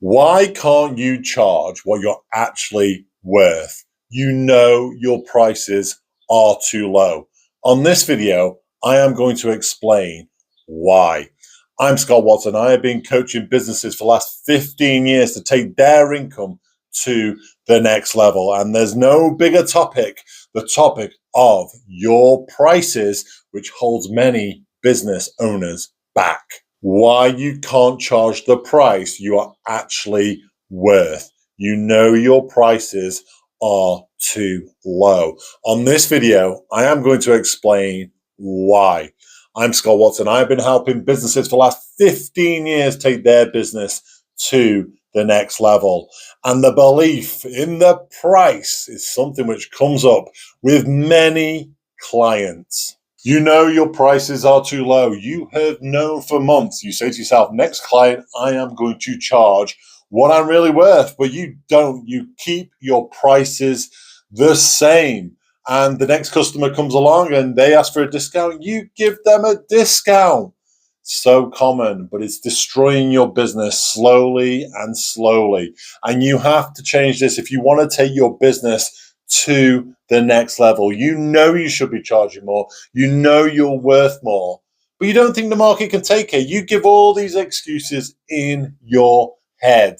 Why can't you charge what you're actually worth? You know your prices are too low. On this video, I am going to explain why. I'm Scott Watson. I have been coaching businesses for the last 15 years to take their income to the next level. And there's no bigger topic, the topic of your prices, which holds many business owners back. Why you can't charge the price you are actually worth. You know your prices are too low. On this video, I am going to explain why. I'm Scott Watson. I've been helping businesses for the last 15 years take their business to the next level. And the belief in the price is something which comes up with many clients. You know your prices are too low. You have known for months. You say to yourself, next client, I am going to charge what I'm really worth. But you don't. You keep your prices the same. And the next customer comes along and they ask for a discount. You give them a discount. So common, but it's destroying your business slowly and slowly. And you have to change this if you want to take your business to the next level. You know you should be charging more. You know you're worth more, but you don't think the market can take it. You give all these excuses in your head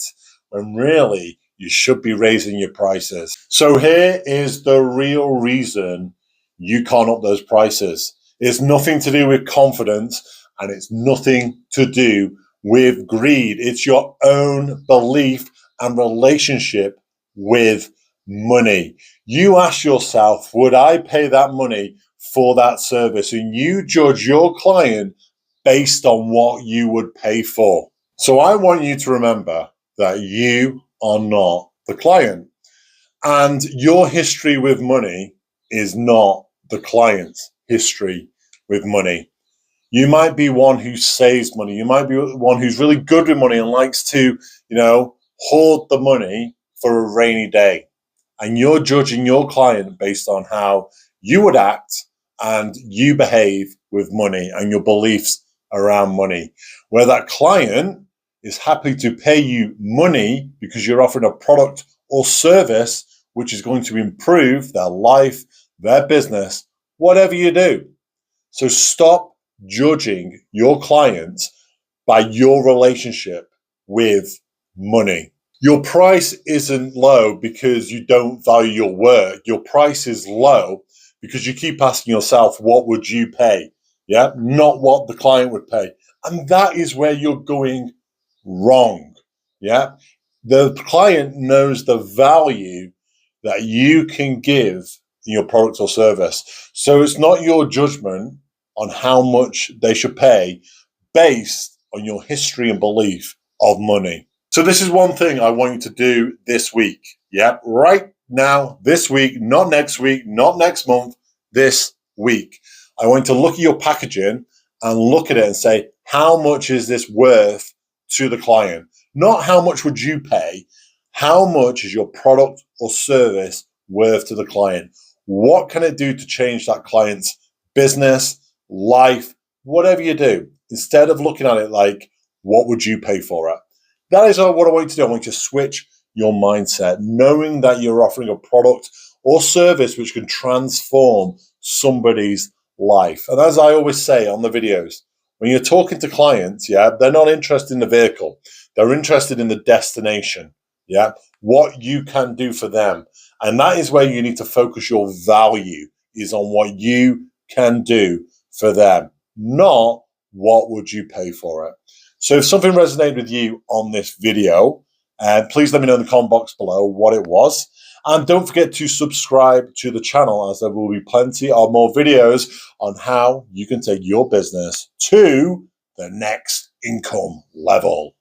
when really you should be raising your prices. So here is the real reason you can't up those prices. It's nothing to do with confidence and it's nothing to do with greed. It's your own belief and relationship with money. You ask yourself, would I pay that money for that service? And you judge your client based on what you would pay for. So I want you to remember that you are not the client. And your history with money is not the client's history with money. You might be one who saves money. You might be one who's really good with money and likes to, hoard the money for a rainy day. And you're judging your client based on how you would act and you behave with money and your beliefs around money. Where that client is happy to pay you money because you're offering a product or service which is going to improve their life, their business, whatever you do. So stop judging your clients by your relationship with money. Your price isn't low because you don't value your work. Your price is low because you keep asking yourself, what would you pay? Yeah, not what the client would pay. And that is where you're going wrong. Yeah, the client knows the value that you can give in your product or service. So it's not your judgment on how much they should pay based on your history and belief of money. So this is one thing I want you to do this week. Yeah, right now, this week, not next week, not next month, this week. I want you to look at your packaging and look at it and say, how much is this worth to the client? Not how much would you pay? How much is your product or service worth to the client? What can it do to change that client's business, life, whatever you do? Instead of looking at it like, what would you pay for it? That is what I want you to do. I want you to switch your mindset, knowing that you're offering a product or service which can transform somebody's life. And as I always say on the videos, when you're talking to clients, they're not interested in the vehicle. They're interested in the destination, what you can do for them. And that is where you need to focus your value, is on what you can do for them, not what would you pay for it. So if something resonated with you on this video, please let me know in the comment box below what it was. And don't forget to subscribe to the channel, as there will be plenty of more videos on how you can take your business to the next income level.